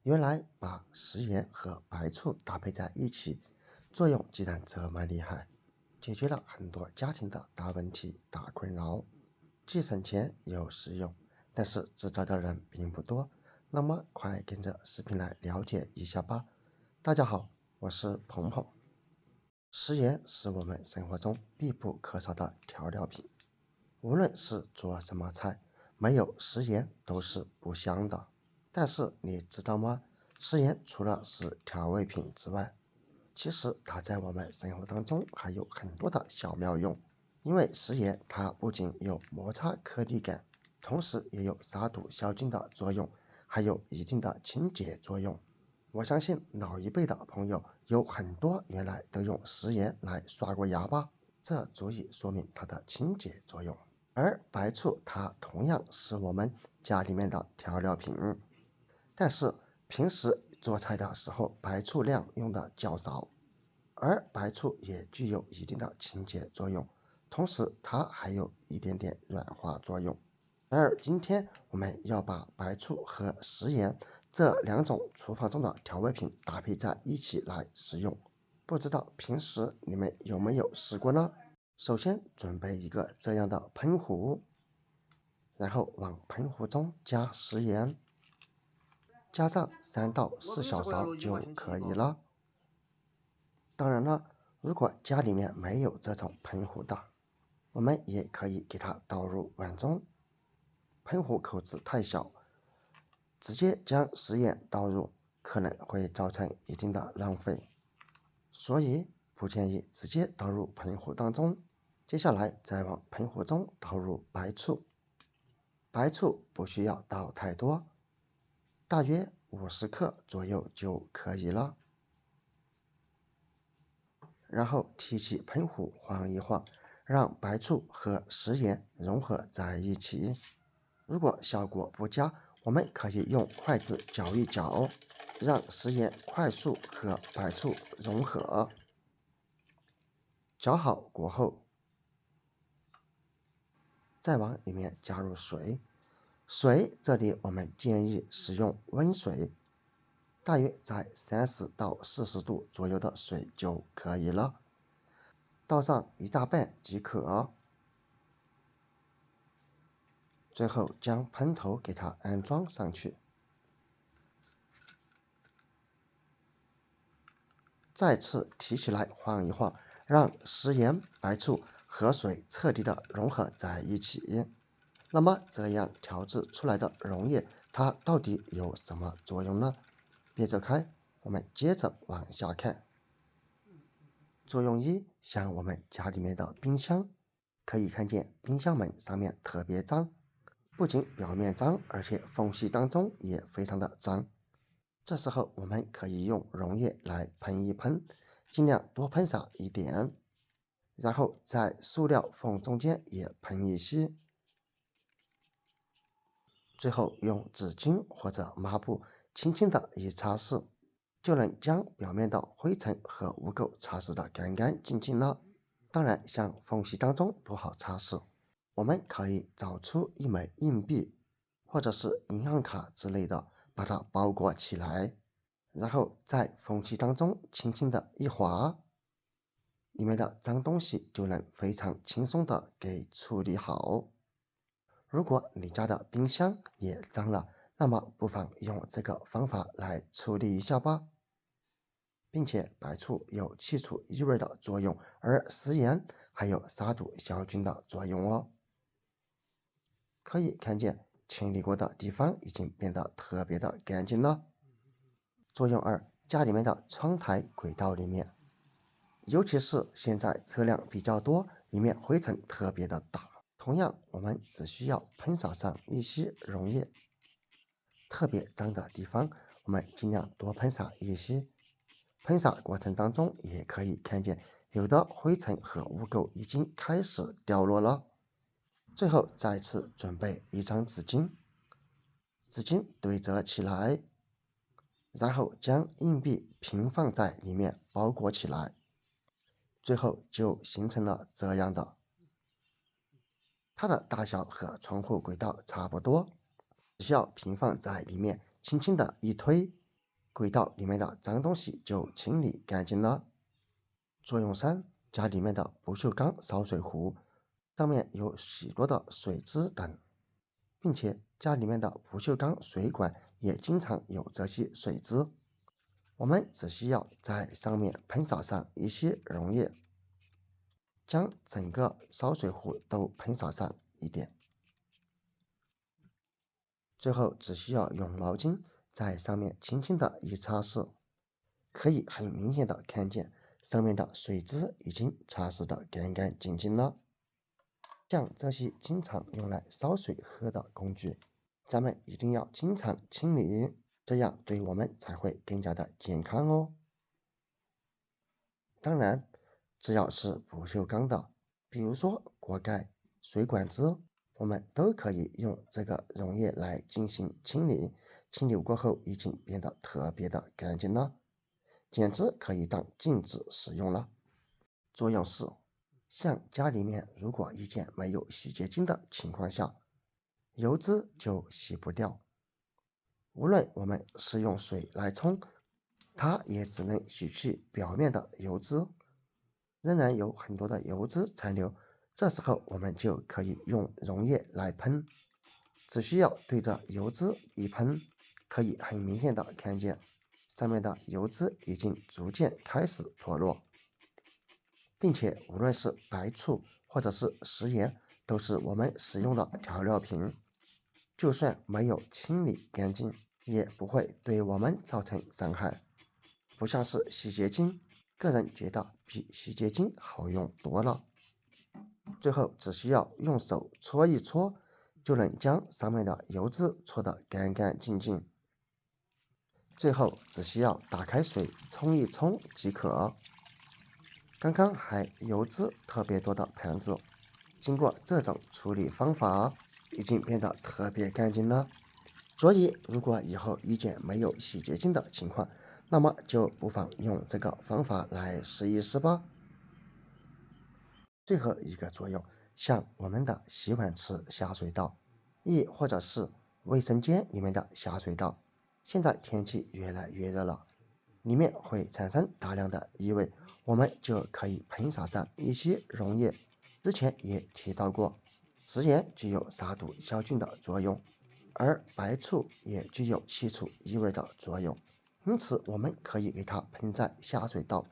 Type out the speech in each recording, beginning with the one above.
原来把食盐和白醋搭配在一起，作用竟然这么厉害，解决了很多家庭的大问题、大困扰，既省钱又实用。但是知道的人并不多，那么快跟着视频来了解一下吧。大家好，我是鹏鹏。食盐是我们生活中必不可少的调料品，无论是做什么菜，没有食盐都是不香的。但是你知道吗？食盐除了是调味品之外，其实它在我们生活当中还有很多的小妙用。因为食盐它不仅有摩擦颗粒感，同时也有杀毒消菌的作用，还有一定的清洁作用。我相信老一辈的朋友有很多原来都用食盐来刷过牙吧，这足以说明它的清洁作用。而白醋它同样是我们家里面的调料品，但是平时做菜的时候白醋量用的较少，而白醋也具有一定的清洁作用，同时它还有一点点软化作用。而今天我们要把白醋和食盐这两种厨房中的调味品搭配在一起来使用，不知道平时你们有没有试过呢？首先准备一个这样的喷壶，然后往喷壶中加食盐，加上3到4小勺就可以了。当然了，如果家里面没有这种喷壶的，我们也可以给它倒入碗中。喷壶口子太小，直接将食盐倒入可能会造成一定的浪费，所以不建议直接倒入喷壶当中。接下来再往喷壶中倒入白醋，白醋不需要倒太多，大约50克左右就可以了。然后提起喷壶晃一晃，让白醋和食盐融合在一起。如果效果不佳，我们可以用筷子搅一搅，让食盐快速和白醋融合。搅好过后，再往里面加入水。水这里我们建议使用温水，大约在30到40度左右的水就可以了。倒上1大半即可。最后将喷头给它安装上去，再次提起来晃一晃，让食盐、白醋和水彻底的融合在一起。那么这样调制出来的溶液，它到底有什么作用呢？别走开，我们接着往下看。作用一，像我们家里面的冰箱，可以看见冰箱门上面特别脏，不仅表面脏，而且缝隙当中也非常的脏。这时候我们可以用溶液来喷一喷，尽量多喷洒一点，然后在塑料缝中间也喷一些，最后用纸巾或者抹布轻轻的一擦拭，就能将表面的灰尘和污垢擦拭得干干净净了。当然，像缝隙当中不好擦拭，我们可以找出一枚硬币或者是银行卡之类的，把它包裹起来，然后在缝隙当中轻轻的一划，里面的脏东西就能非常轻松的给处理好。如果你家的冰箱也脏了，那么不妨用这个方法来处理一下吧。并且白醋有去除异味的作用，而食盐还有杀毒消菌的作用哦。可以看见清理过的地方已经变得特别的干净了。作用二，家里面的窗台轨道里面，尤其是现在车辆比较多，里面灰尘特别的大。同样，我们只需要喷洒上一些溶液，特别脏的地方，我们尽量多喷洒一些。喷洒过程当中，也可以看见有的灰尘和污垢已经开始掉落了。最后再次准备一张纸巾，纸巾对折起来，然后将硬币平放在里面包裹起来，最后就形成了这样的。它的大小和窗户轨道差不多，只需要平放在里面，轻轻的一推，轨道里面的脏东西就清理干净了。作用3：家里面的不锈钢烧水壶上面有许多的水渍等，并且家里面的不锈钢水管也经常有这些水渍。我们只需要在上面喷洒上一些溶液，将整个烧水壶都喷洒上一点，最后只需要用毛巾在上面轻轻的一擦拭，可以很明显的看见上面的水渍已经擦拭的干干净净了。像这些经常用来烧水喝的工具，咱们一定要经常清理，这样对我们才会更加的健康哦。当然，只要是不锈钢的，比如说锅盖、水管子，我们都可以用这个溶液来进行清理。清理过后已经变得特别的干净了，简直可以当镜子使用了。作用是，像家里面如果已经没有洗洁精的情况下，油脂就洗不掉。无论我们是用水来冲，它也只能洗去表面的油脂，仍然有很多的油脂残留。这时候我们就可以用溶液来喷，只需要对着油脂一喷，可以很明显的看见上面的油脂已经逐渐开始脱落，并且无论是白醋或者是食盐，都是我们使用的调料品，就算没有清理干净，也不会对我们造成伤害。不像是洗洁精，个人觉得比洗洁精好用多了。最后只需要用手搓一搓，就能将上面的油脂搓得干干净净。最后只需要打开水冲一冲即可。刚刚还油脂特别多的盘子，经过这种处理方法，已经变得特别干净了。所以如果以后遇见没有洗洁精的情况，那么就不妨用这个方法来试一试吧。最后一个作用，像我们的洗碗池下水道，亦或者是卫生间里面的下水道，现在天气越来越热了，里面会产生大量的异味，我们就可以喷洒上一些溶液。之前也提到过，食盐具有杀毒消菌的作用，而白醋也具有去除异味的作用，因此我们可以给它喷在下水道。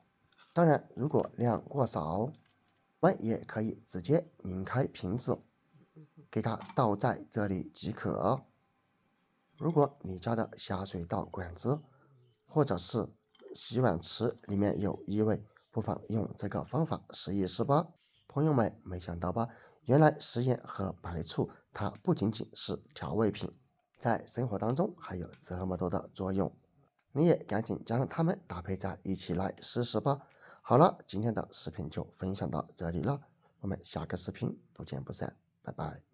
当然，如果量过少，我们也可以直接拧开瓶子，给它倒在这里即可。如果你家的下水道管子或者是洗碗池里面有异味，不妨用这个方法试一试吧。朋友们，没想到吧？原来食盐和白醋它不仅仅是调味品，在生活当中还有这么多的作用。你也赶紧将它们搭配在一起来试试吧。好了，今天的视频就分享到这里了，我们下个视频不见不散，拜拜。